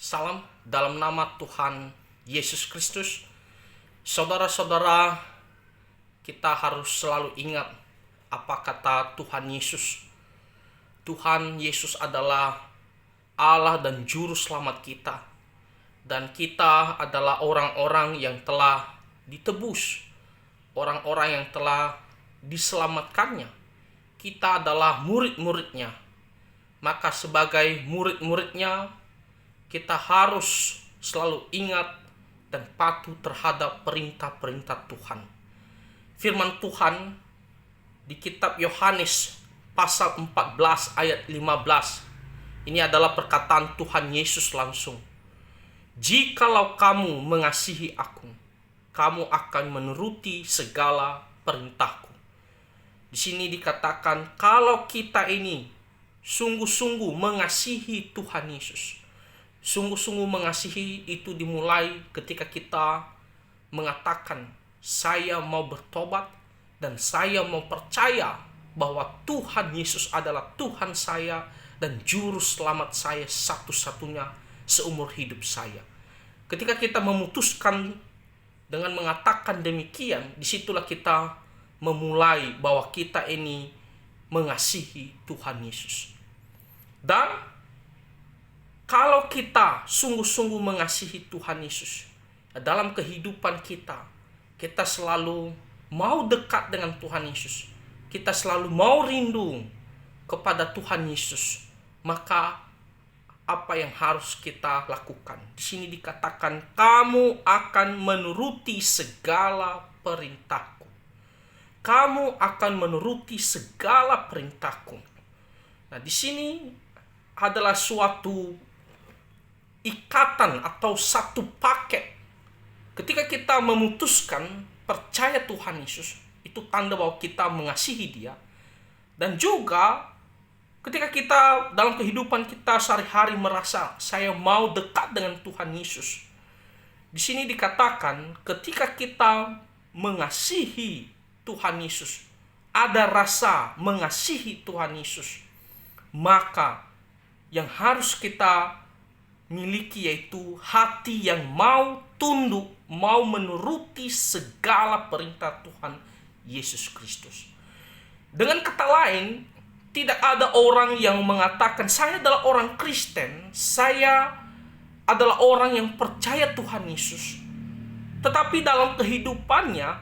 Salam dalam nama Tuhan Yesus Kristus. Saudara-saudara, kita harus selalu ingat apa kata Tuhan Yesus. Tuhan Yesus adalah Allah dan Juru Selamat kita. Dan kita adalah orang-orang yang telah ditebus, orang-orang yang telah diselamatkannya. Kita adalah murid-muridnya. Maka sebagai murid-muridnya, kita harus selalu ingat dan patuh terhadap perintah-perintah Tuhan. Firman Tuhan di kitab Yohanes pasal 14 ayat 15. Ini adalah perkataan Tuhan Yesus langsung. Jikalau kamu mengasihi aku, kamu akan menuruti segala perintahku. Di sini dikatakan kalau kita ini sungguh-sungguh mengasihi Tuhan Yesus. Sungguh-sungguh mengasihi itu dimulai ketika kita mengatakan, saya mau bertobat dan saya mau percaya bahwa Tuhan Yesus adalah Tuhan saya dan Juru Selamat saya satu-satunya seumur hidup saya. Ketika kita memutuskan dengan mengatakan demikian, disitulah kita memulai bahwa kita ini mengasihi Tuhan Yesus. Dan kalau kita sungguh-sungguh mengasihi Tuhan Yesus, dalam kehidupan kita, kita selalu mau dekat dengan Tuhan Yesus, kita selalu mau rindu kepada Tuhan Yesus, maka apa yang harus kita lakukan? Di sini dikatakan, kamu akan menuruti segala perintahku. Kamu akan menuruti segala perintahku. Nah, di sini adalah suatu ikatan atau satu paket. Ketika kita memutuskan percaya Tuhan Yesus, itu tanda bahwa kita mengasihi Dia. Dan juga ketika kita dalam kehidupan kita sehari-hari merasa saya mau dekat dengan Tuhan Yesus. Di sini dikatakan ketika kita mengasihi Tuhan Yesus, ada rasa mengasihi Tuhan Yesus, maka yang harus kita miliki yaitu hati yang mau tunduk, mau menuruti segala perintah Tuhan Yesus Kristus. Dengan kata lain, tidak ada orang yang mengatakan saya adalah orang Kristen, saya adalah orang yang percaya Tuhan Yesus, tetapi dalam kehidupannya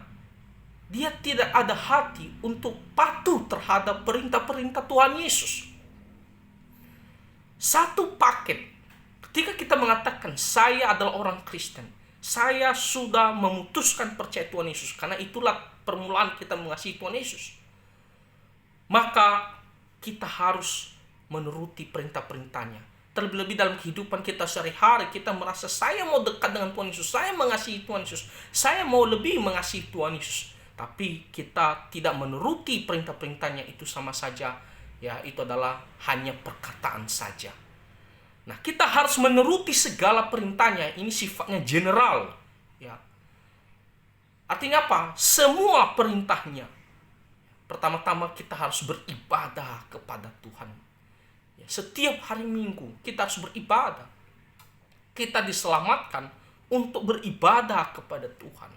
dia tidak ada hati untuk patuh terhadap perintah-perintah Tuhan Yesus. Satu paket. Ketika kita mengatakan saya adalah orang Kristen, saya sudah memutuskan percaya Tuhan Yesus, karena itulah permulaan kita mengasihi Tuhan Yesus, maka kita harus menuruti perintah-perintahnya. Terlebih-lebih dalam kehidupan kita sehari-hari, kita merasa saya mau dekat dengan Tuhan Yesus, saya mengasihi Tuhan Yesus, saya mau lebih mengasihi Tuhan Yesus, tapi kita tidak menuruti perintah-perintahnya, itu sama saja ya, itu adalah hanya perkataan saja. Nah, kita harus menuruti segala perintahnya. Ini sifatnya general ya. Artinya apa? Semua perintahnya. Pertama-tama kita harus beribadah kepada Tuhan ya, setiap hari Minggu kita harus beribadah. Kita diselamatkan untuk beribadah kepada Tuhan.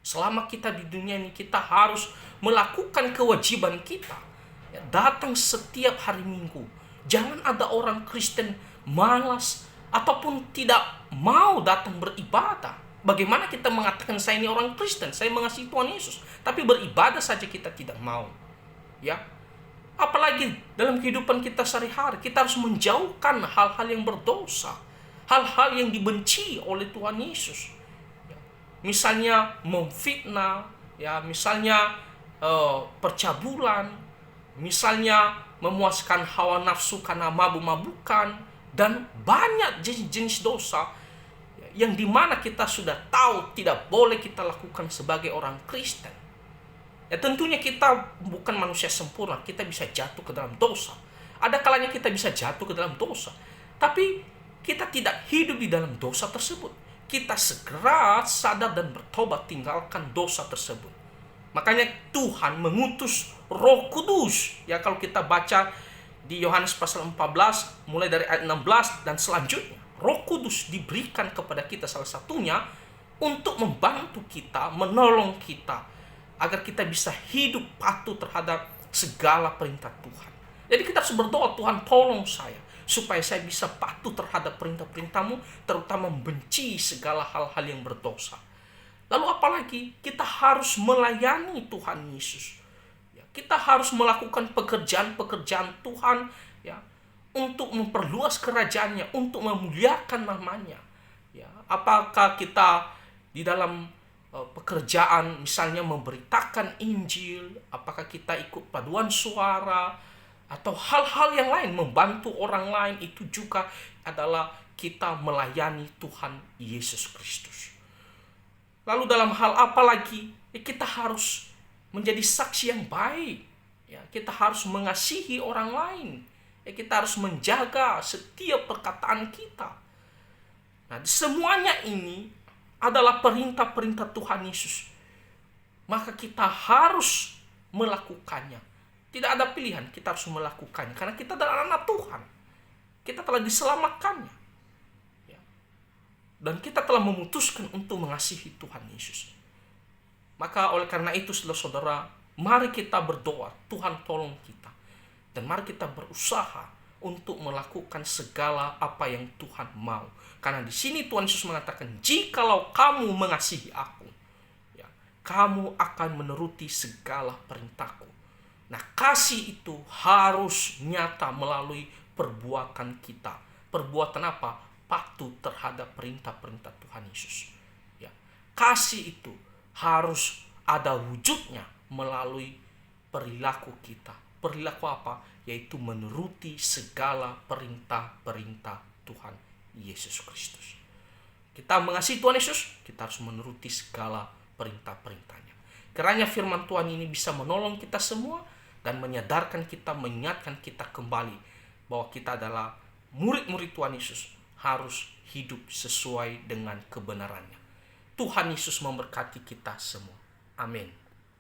Selama kita di dunia ini, kita harus melakukan kewajiban kita ya, datang setiap hari Minggu. Jangan ada orang Kristen malas ataupun tidak mau datang beribadah. Bagaimana kita mengatakan saya ini orang Kristen, saya mengasihi Tuhan Yesus, tapi beribadah saja kita tidak mau ya. Apalagi dalam kehidupan kita sehari-hari, kita harus menjauhkan hal-hal yang berdosa, hal-hal yang dibenci oleh Tuhan Yesus. Misalnya memfitnah, ya, misalnya percabulan, misalnya memuaskan hawa nafsu karena mabuk-mabukan, dan banyak jenis-jenis dosa yang dimana kita sudah tahu tidak boleh kita lakukan sebagai orang Kristen. Ya, tentunya kita bukan manusia sempurna, kita bisa jatuh ke dalam dosa. Ada kalanya kita bisa jatuh ke dalam dosa, tapi kita tidak hidup di dalam dosa tersebut. Kita segera sadar dan bertobat, tinggalkan dosa tersebut. Makanya Tuhan mengutus Roh Kudus. Ya, kalau kita baca di Yohanes pasal 14 mulai dari ayat 16 dan selanjutnya, Roh Kudus diberikan kepada kita salah satunya untuk membantu kita, menolong kita, agar kita bisa hidup patuh terhadap segala perintah Tuhan. Jadi kita harus berdoa, Tuhan tolong saya, supaya saya bisa patuh terhadap perintah-perintah-Mu, terutama membenci segala hal-hal yang berdosa. Lalu apalagi, kita harus melayani Tuhan Yesus. Ya, kita harus melakukan pekerjaan-pekerjaan Tuhan, ya, untuk memperluas kerajaannya, untuk memuliakan namanya. Ya, apakah kita di dalam pekerjaan misalnya memberitakan Injil, apakah kita ikut paduan suara, atau hal-hal yang lain, membantu orang lain, itu juga adalah kita melayani Tuhan Yesus Kristus. Lalu dalam hal apa lagi? Ya, kita harus menjadi saksi yang baik. Ya, kita harus mengasihi orang lain. Ya, kita harus menjaga setiap perkataan kita. Nah, semuanya ini adalah perintah-perintah Tuhan Yesus. Maka kita harus melakukannya. Tidak ada pilihan, kita harus melakukannya. Karena kita adalah anak Tuhan. Kita telah diselamatkannya. Ya. Dan kita telah memutuskan untuk mengasihi Tuhan Yesus. Maka oleh karena itu, saudara-saudara, mari kita berdoa, Tuhan tolong kita. Dan mari kita berusaha untuk melakukan segala apa yang Tuhan mau. Karena di sini Tuhan Yesus mengatakan, jikalau kamu mengasihi aku, ya, kamu akan menuruti segala perintahku. Nah, kasih itu harus nyata melalui perbuatan kita. Perbuatan apa? Patuh terhadap perintah-perintah Tuhan Yesus. Ya, kasih itu harus ada wujudnya melalui perilaku kita. Perilaku apa? Yaitu menuruti segala perintah-perintah Tuhan Yesus Kristus. Kita mengasihi Tuhan Yesus, kita harus menuruti segala perintah-perintahnya. Kiranya firman Tuhan ini bisa menolong kita semua dan menyadarkan kita, mengingatkan kita kembali bahwa kita adalah murid-murid Tuhan Yesus, harus hidup sesuai dengan kebenarannya. Tuhan Yesus memberkati kita semua. Amin.